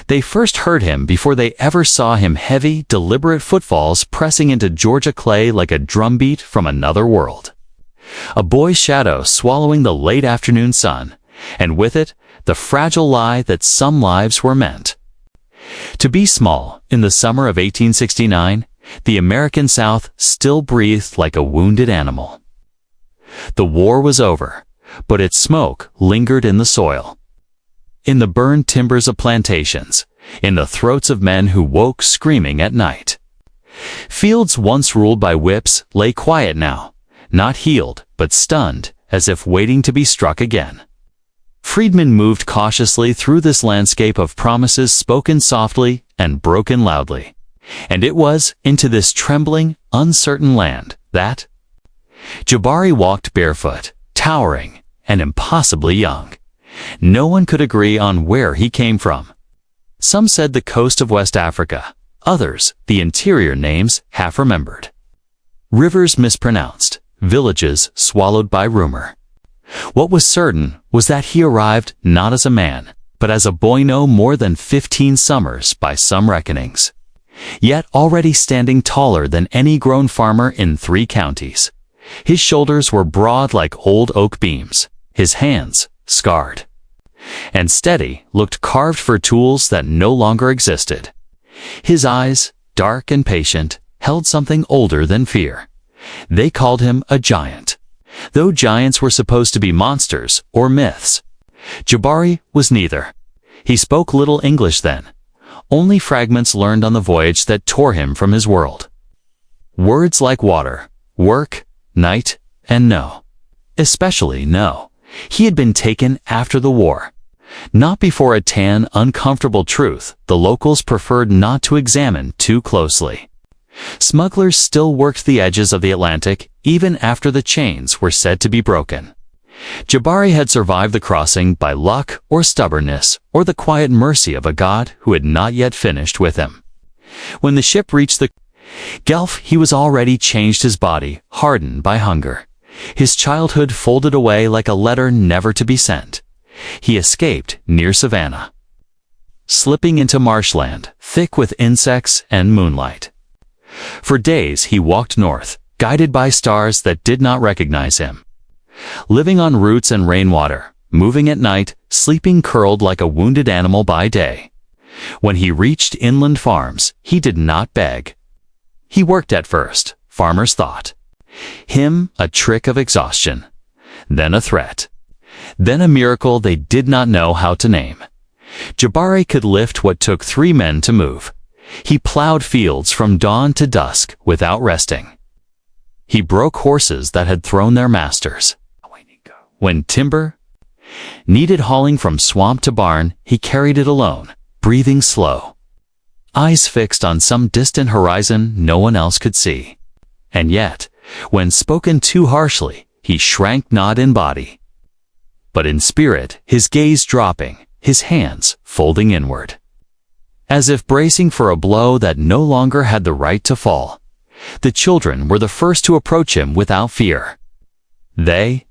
They first heard him before they ever saw him heavy, deliberate footfalls pressing into Georgia clay like a drumbeat from another world. A boy's shadow swallowing the late afternoon sun, and with it, the fragile lie that some lives were meant. To be small, in the summer of 1869, the American South still breathed like a wounded animal. The war was over, but its smoke lingered in the soil. In the burned timbers of plantations, in the throats of men who woke screaming at night. Fields once ruled by whips lay quiet now, not healed, but stunned, as if waiting to be struck again. Freedmen moved cautiously through this landscape of promises spoken softly and broken loudly. And it was into this trembling, uncertain land that Jabari walked barefoot, towering, and impossibly young. No one could agree on where he came from. Some said the coast of West Africa, others the interior names half remembered. Rivers mispronounced, villages swallowed by rumor. What was certain was that he arrived not as a man, but as a boy no more than 15 summers by some reckonings, yet already standing taller than any grown farmer in 3 counties. His shoulders were broad like old oak beams, his hands scarred and steady, looked carved for tools that no longer existed. His eyes, dark and patient, held something older than fear. They called him a giant, though giants were supposed to be monsters or myths. Jabari was neither. He spoke little English then, only fragments learned on the voyage that tore him from his world. Words like water, work, night, and no. Especially no. He had been taken after the war. Not before a tan, uncomfortable truth the locals preferred not to examine too closely. Smugglers still worked the edges of the Atlantic even after the chains were said to be broken. Jabari had survived the crossing by luck or stubbornness or the quiet mercy of a God who had not yet finished with him. When the ship reached the Gulf, he was already changed, his body hardened by hunger, his childhood folded away like a letter never to be sent. He escaped near Savannah, slipping into marshland thick with insects and moonlight. For days he walked north, guided by stars that did not recognize him. Living on roots and rainwater, moving at night, sleeping curled like a wounded animal by day. When he reached inland farms, he did not beg. He worked at first, farmers thought. Him a trick of exhaustion, then a threat, then a miracle they did not know how to name. Jabari could lift what took 3 men to move. He plowed fields from dawn to dusk without resting. He broke horses that had thrown their masters. When timber needed hauling from swamp to barn, he carried it alone, breathing slow, eyes fixed on some distant horizon no one else could see. And yet, when spoken too harshly, he shrank not in body, but in spirit, his gaze dropping, his hands folding inward, as if bracing for a blow that no longer had the right to fall. The children were the first to approach him without fear. They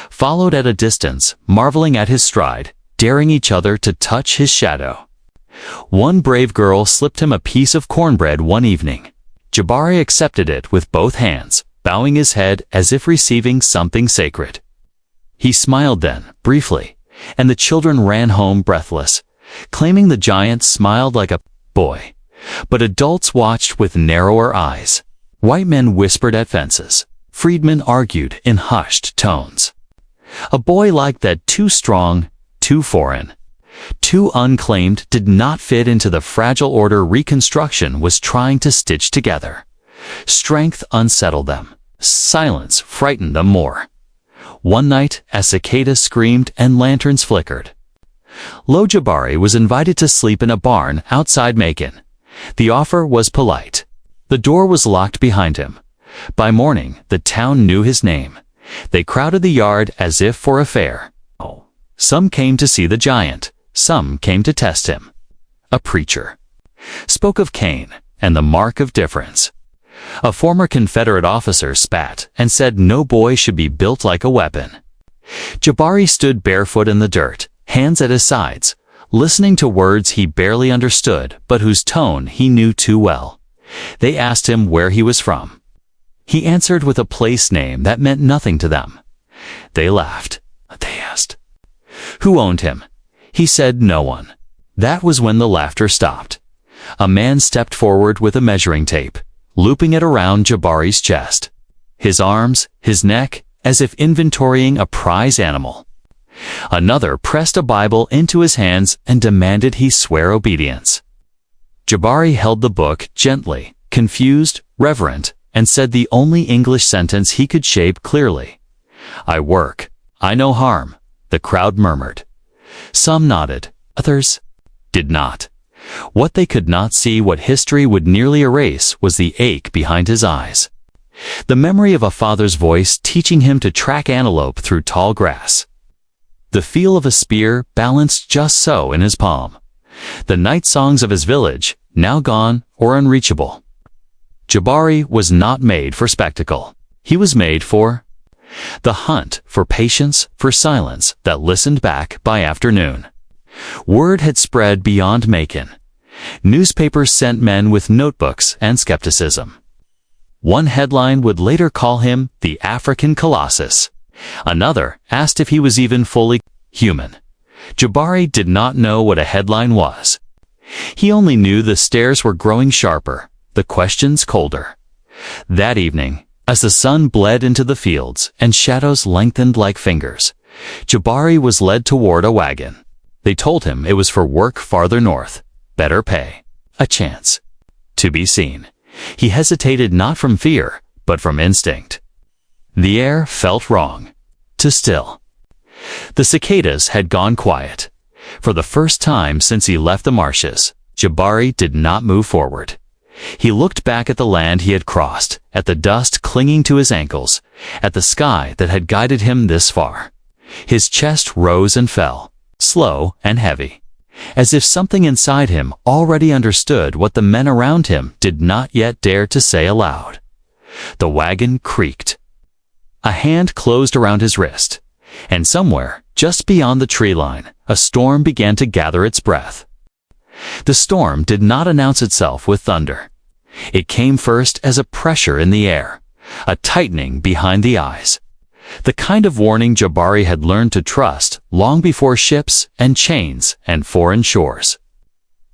followed at a distance, marveling at his stride, daring each other to touch his shadow. One brave girl slipped him a piece of cornbread one evening. Jabari accepted it with both hands, bowing his head as if receiving something sacred. He smiled then, briefly, and the children ran home breathless, claiming the giant smiled like a boy. But adults watched with narrower eyes. White men whispered at fences. Freedmen argued in hushed tones. A boy like that, too strong, too foreign, too unclaimed, did not fit into the fragile order Reconstruction was trying to stitch together. Strength unsettled them. Silence frightened them more. One night, as cicadas screamed and lanterns flickered, Jabari was invited to sleep in a barn outside Macon. The offer was polite. The door was locked behind him. By morning, the town knew his name. They crowded the yard as if for a fair. Some came to see the giant. Some came to test him. A preacher spoke of Cain and the mark of difference. A former Confederate officer spat and said no boy should be built like a weapon. Jabari stood barefoot in the dirt, hands at his sides, listening to words he barely understood but whose tone he knew too well. They asked him where he was from. He answered with a place name that meant nothing to them. They laughed. They asked, "Who owned him?" He said no one. That was when the laughter stopped. A man stepped forward with a measuring tape, looping it around Jabari's chest. His arms, his neck, as if inventorying a prize animal. Another pressed a Bible into his hands and demanded he swear obedience. Jabari held the book gently, confused, reverent, and said the only English sentence he could shape clearly. "I work. I know harm," the crowd murmured. Some nodded, others did not. What they could not see, what history would nearly erase, was the ache behind his eyes. The memory of a father's voice teaching him to track antelope through tall grass. The feel of a spear balanced just so in his palm. The night songs of his village, now gone or unreachable. Jabari was not made for spectacle. He was made for the hunt, for patience, for silence that listened back by afternoon. Word had spread beyond Macon. Newspapers sent men with notebooks and skepticism. One headline would later call him the African Colossus. Another asked if he was even fully human. Jabari did not know what a headline was. He only knew the stares were growing sharper, the questions colder. That evening, as the sun bled into the fields and shadows lengthened like fingers, Jabari was led toward a wagon. They told him it was for work farther north, better pay, a chance to be seen. He hesitated not from fear, but from instinct. The air felt wrong, too still. The cicadas had gone quiet. For the first time since he left the marshes, Jabari did not move forward. He looked back at the land he had crossed, at the dust clinging to his ankles, at the sky that had guided him this far. His chest rose and fell, slow and heavy, as if something inside him already understood what the men around him did not yet dare to say aloud. The wagon creaked. A hand closed around his wrist, and somewhere, just beyond the tree line, a storm began to gather its breath. The storm did not announce itself with thunder. It came first as a pressure in the air, a tightening behind the eyes. The kind of warning Jabari had learned to trust long before ships and chains and foreign shores.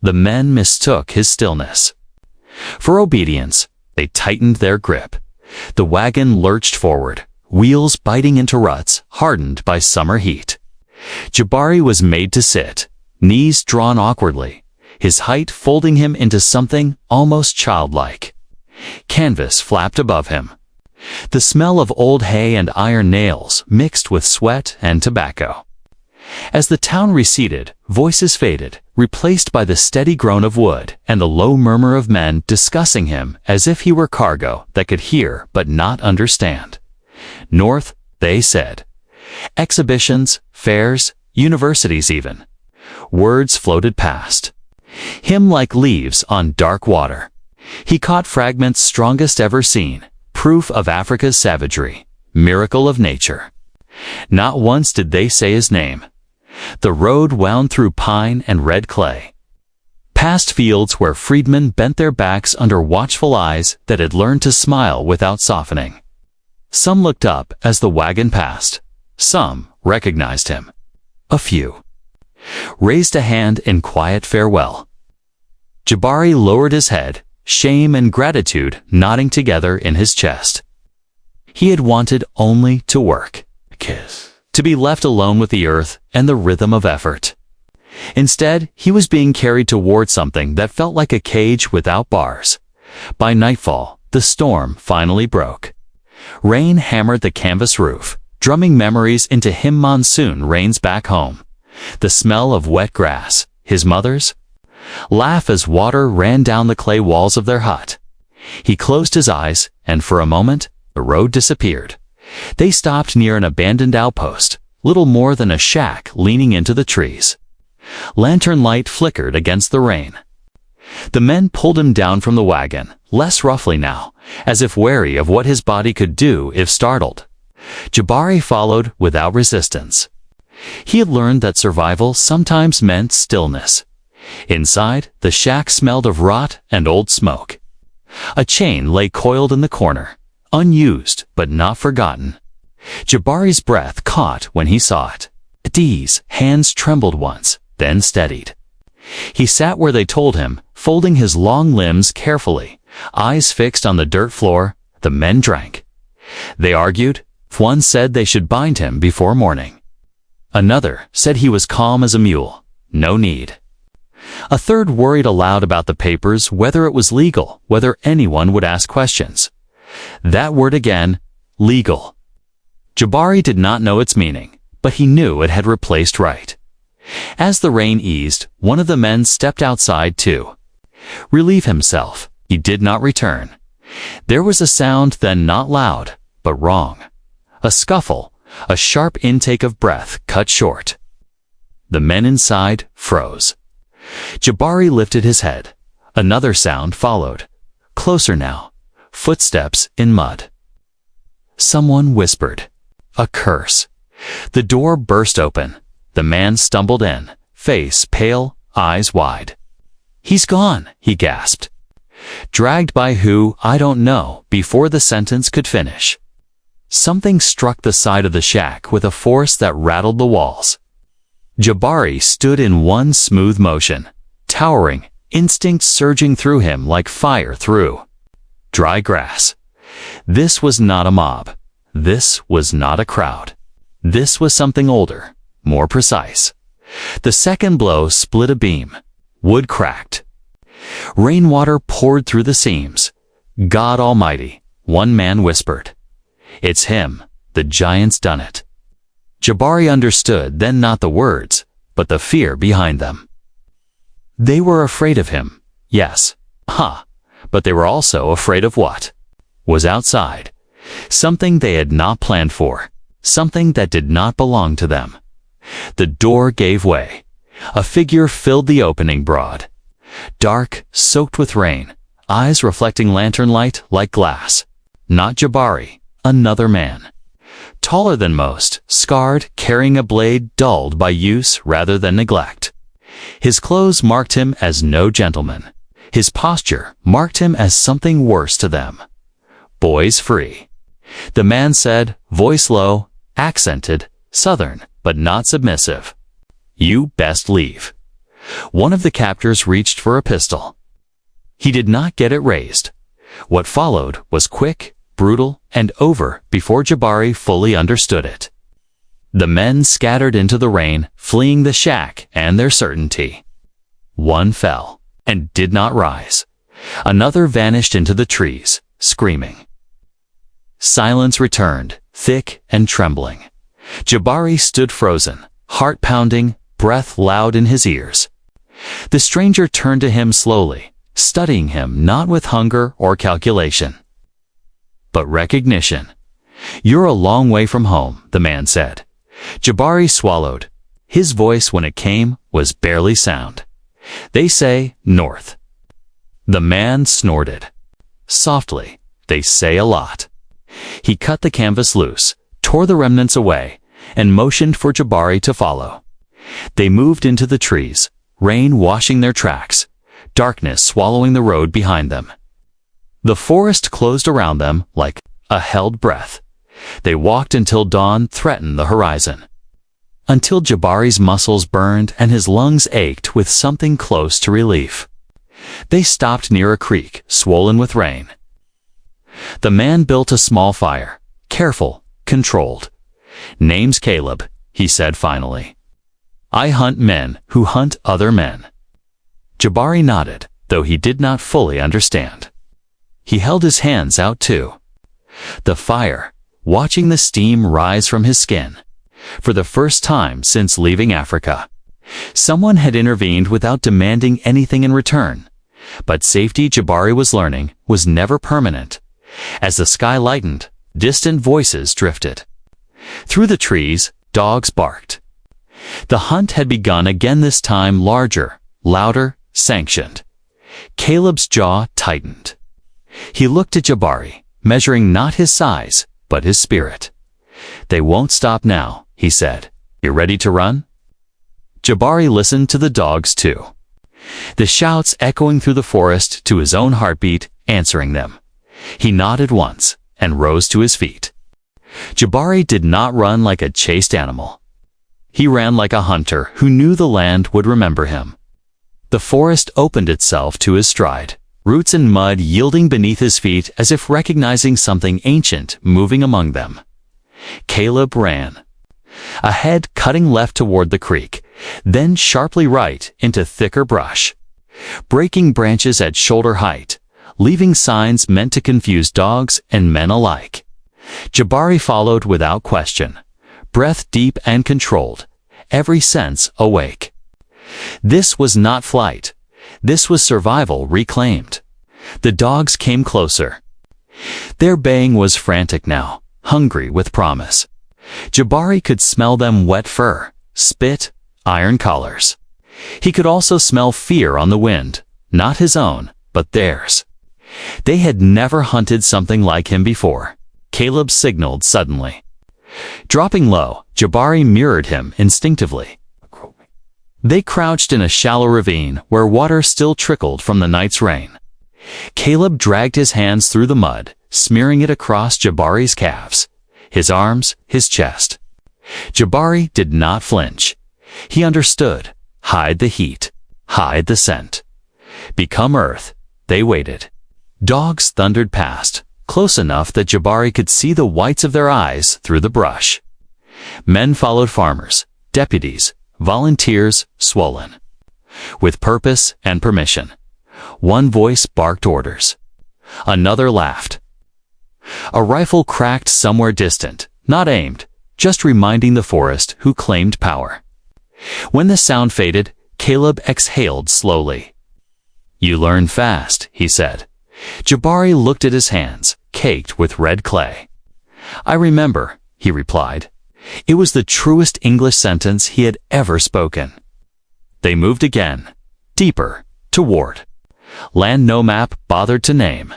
The men mistook his stillness for obedience. They tightened their grip. The wagon lurched forward, wheels biting into ruts hardened by summer heat. Jabari was made to sit, knees drawn awkwardly, his height folding him into something almost childlike. Canvas flapped above him. The smell of old hay and iron nails mixed with sweat and tobacco. As the town receded, voices faded, replaced by the steady groan of wood and the low murmur of men discussing him as if he were cargo that could hear but not understand. North, they said. Exhibitions, fairs, universities even. Words floated past. Him like leaves on dark water. He caught fragments strongest ever seen, proof of Africa's savagery, miracle of nature. Not once did they say his name. The road wound through pine and red clay, past fields where freedmen bent their backs under watchful eyes that had learned to smile without softening. Some looked up as the wagon passed. Some recognized him. A few raised a hand in quiet farewell. Jabari lowered his head, shame and gratitude nodding together in his chest. He had wanted only to work, to be left alone with the earth and the rhythm of effort. Instead, he was being carried toward something that felt like a cage without bars. By nightfall, the storm finally broke. Rain hammered the canvas roof, drumming memories into him monsoon rains back home. The smell of wet grass, his mother's laugh as water ran down the clay walls of their hut. He closed his eyes, and for a moment, the road disappeared. They stopped near an abandoned outpost, little more than a shack leaning into the trees. Lantern light flickered against the rain. The men pulled him down from the wagon, less roughly now, as if wary of what his body could do if startled. Jabari followed without resistance. He had learned that survival sometimes meant stillness. Inside, the shack smelled of rot and old smoke. A chain lay coiled in the corner, unused but not forgotten. Jabari's breath caught when he saw it. Dee's hands trembled once, then steadied. He sat where they told him, folding his long limbs carefully, eyes fixed on the dirt floor. The men drank. They argued. One said they should bind him before morning. Another said he was calm as a mule. No need. A third worried aloud about the papers, whether it was legal, whether anyone would ask questions. That word again, legal. Jabari did not know its meaning, but he knew it had replaced right. As the rain eased, one of the men stepped outside to relieve himself. He did not return. There was a sound then, not loud, but wrong. A scuffle, a sharp intake of breath cut short. The men inside froze. Jabari lifted his head. Another sound followed. Closer now. Footsteps in mud. Someone whispered. A curse. The door burst open. The man stumbled in, face pale, eyes wide. "He's gone," he gasped. Dragged by who, I don't know, before the sentence could finish. Something struck the side of the shack with a force that rattled the walls. Jabari stood in one smooth motion, towering, instinct surging through him like fire through dry grass. This was not a mob. This was not a crowd. This was something older, more precise. The second blow split a beam. Wood cracked. Rainwater poured through the seams. "God Almighty," one man whispered. "It's him. The giant's done it." Jabari understood then not the words, but the fear behind them. They were afraid of him, yes, but they were also afraid of what was outside. Something they had not planned for, something that did not belong to them. The door gave way. A figure filled the opening broad. Dark, soaked with rain, eyes reflecting lantern light like glass. Not Jabari, another man. Taller than most, scarred, carrying a blade dulled by use rather than neglect. His clothes marked him as no gentleman. His posture marked him as something worse to them. "Boys free." The man said, voice low, accented, southern, but not submissive. "You best leave." One of the captors reached for a pistol. He did not get it raised. What followed was quick, brutal, and over before Jabari fully understood it. The men scattered into the rain, fleeing the shack and their certainty. One fell, and did not rise. Another vanished into the trees, screaming. Silence returned, thick and trembling. Jabari stood frozen, heart pounding, breath loud in his ears. The stranger turned to him slowly, studying him not with hunger or calculation, but recognition. "You're a long way from home," the man said. Jabari swallowed. His voice, when it came, was barely sound. "They say north." The man snorted. Softly, "They say a lot." He cut the canvas loose, tore the remnants away, and motioned for Jabari to follow. They moved into the trees, rain washing their tracks, darkness swallowing the road behind them. The forest closed around them like a held breath. They walked until dawn threatened the horizon. Until Jabari's muscles burned and his lungs ached with something close to relief. They stopped near a creek, swollen with rain. The man built a small fire, careful, controlled. "Name's Caleb," he said finally. "I hunt men who hunt other men." Jabari nodded, though he did not fully understand. He held his hands out too. The fire, watching the steam rise from his skin. For the first time since leaving Africa, someone had intervened without demanding anything in return. But safety, Jabari was learning, was never permanent. As the sky lightened, distant voices drifted. Through the trees, dogs barked. The hunt had begun again, this time larger, louder, sanctioned. Caleb's jaw tightened. He looked at Jabari, measuring not his size, but his spirit. "They won't stop now," he said. You ready to run? Jabari listened to the dogs too. The shouts echoing through the forest to his own heartbeat, answering them. He nodded once and rose to his feet. Jabari did not run like a chased animal. He ran like a hunter who knew the land would remember him. The forest opened itself to his stride, roots and mud yielding beneath his feet as if recognizing something ancient moving among them. Caleb ran. Ahead, cutting left toward the creek, then sharply right into thicker brush. Breaking branches at shoulder height, leaving signs meant to confuse dogs and men alike. Jabari followed without question, breath deep and controlled, every sense awake. This was not flight. This was survival reclaimed. The dogs came closer. Their baying was frantic now, hungry with promise. Jabari could smell them wet fur, spit, iron collars. He could also smell fear on the wind, not his own, but theirs. They had never hunted something like him before. Caleb signaled suddenly. Dropping low, Jabari mirrored him instinctively. They crouched in a shallow ravine where water still trickled from the night's rain. Caleb dragged his hands through the mud, smearing it across Jabari's calves, his arms, his chest. Jabari did not flinch. He understood. Hide the heat. Hide the scent. Become earth. They waited. Dogs thundered past, close enough that Jabari could see the whites of their eyes through the brush. Men followed farmers, deputies, volunteers, swollen. With purpose and permission. One voice barked orders. Another laughed. A rifle cracked somewhere distant, not aimed, just reminding the forest who claimed power. When the sound faded, Caleb exhaled slowly. You learn fast, he said. Jabari looked at his hands, caked with red clay. I remember, he replied. It was the truest English sentence he had ever spoken. They moved again, deeper, toward. Land no map bothered to name.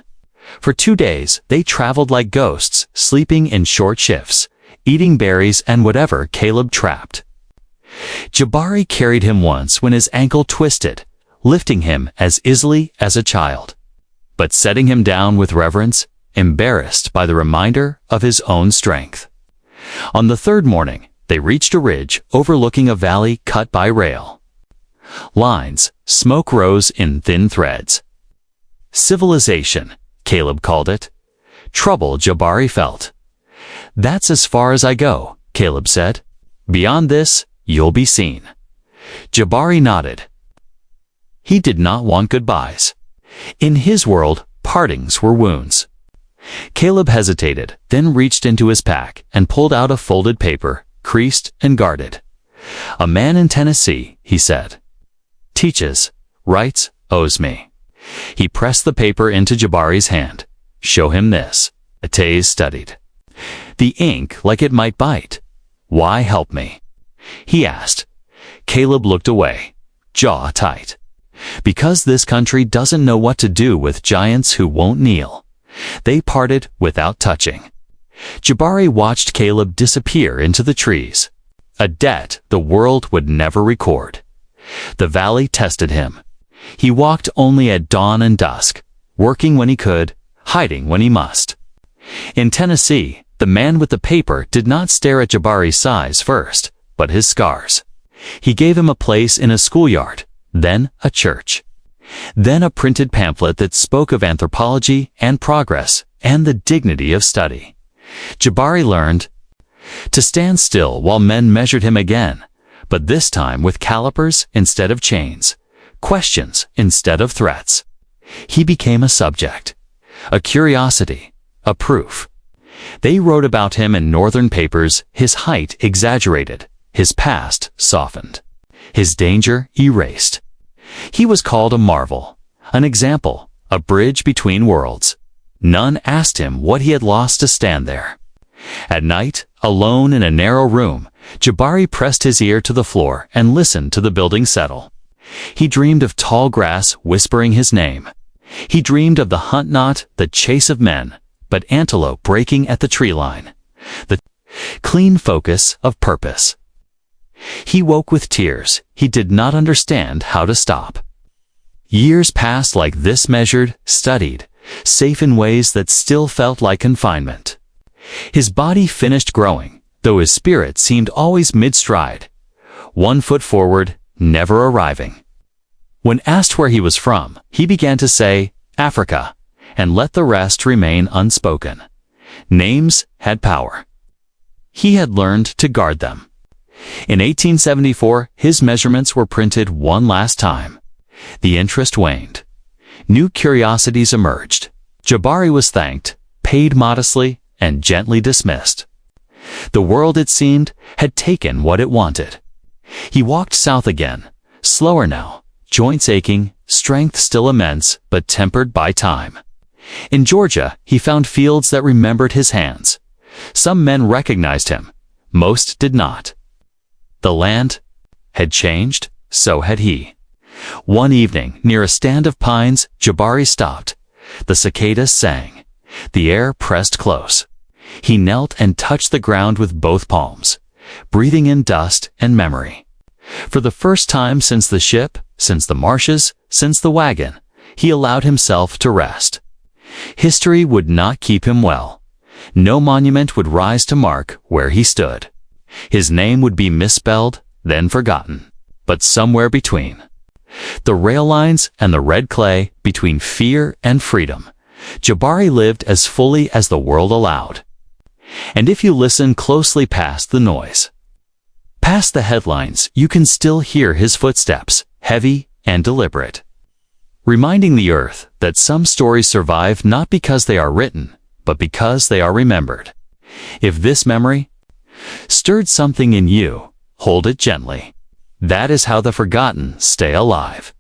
For 2 days, they traveled like ghosts, sleeping in short shifts, eating berries and whatever Caleb trapped. Jabari carried him once when his ankle twisted, lifting him as easily as a child, but setting him down with reverence, embarrassed by the reminder of his own strength. On the third morning, they reached a ridge overlooking a valley cut by rail. Lines, smoke rose in thin threads. Civilization, Caleb called it. Trouble, Jabari felt. That's as far as I go, Caleb said. Beyond this, you'll be seen. Jabari nodded. He did not want goodbyes. In his world, partings were wounds. Caleb hesitated, then reached into his pack and pulled out a folded paper, creased and guarded. A man in Tennessee, he said. Teaches, writes, owes me. He pressed the paper into Jabari's hand. Show him this. Atez studied. The ink like it might bite. Why help me? He asked. Caleb looked away, jaw tight. Because this country doesn't know what to do with giants who won't kneel. They parted without touching. Jabari watched Caleb disappear into the trees. A debt the world would never record. The valley tested him. He walked only at dawn and dusk, working when he could, hiding when he must. In Tennessee, the man with the paper did not stare at Jabari's size first, but his scars. He gave him a place in a schoolyard, then a church. Then a printed pamphlet that spoke of anthropology and progress and the dignity of study. Jabari learned to stand still while men measured him again, but this time with calipers instead of chains, questions instead of threats. He became a subject, a curiosity, a proof. They wrote about him in northern papers, his height exaggerated, his past softened, his danger erased. He was called a marvel, an example, a bridge between worlds. None asked him what he had lost to stand there. At night, alone in a narrow room, Jabari pressed his ear to the floor and listened to the building settle. He dreamed of tall grass whispering his name. He dreamed of the hunt, not the chase of men, but antelope breaking at the tree line. The clean focus of purpose. He woke with tears. He did not understand how to stop. Years passed like this, measured, studied, safe in ways that still felt like confinement. His body finished growing, though his spirit seemed always mid-stride. 1 foot forward, never arriving. When asked where he was from, he began to say, Africa, and let the rest remain unspoken. Names had power. He had learned to guard them. In 1874, his measurements were printed one last time. The interest waned. New curiosities emerged. Jabari was thanked, paid modestly, and gently dismissed. The world, it seemed, had taken what it wanted. He walked south again, slower now, joints aching, strength still immense, but tempered by time. In Georgia, he found fields that remembered his hands. Some men recognized him. Most did not. The land had changed, so had he. One evening, near a stand of pines, Jabari stopped. The cicadas sang. The air pressed close. He knelt and touched the ground with both palms, breathing in dust and memory. For the first time since the ship, since the marshes, since the wagon, he allowed himself to rest. History would not keep him well. No monument would rise to mark where he stood. His name would be misspelled, then forgotten. But somewhere between the rail lines and the red clay, between fear and freedom, Jabari lived as fully as the world allowed. And if you listen closely past the noise, past the headlines, you can still hear his footsteps, heavy and deliberate, reminding the earth that some stories survive not because they are written, but because they are remembered. If this memory stirred something in you, hold it gently. That is how the forgotten stay alive.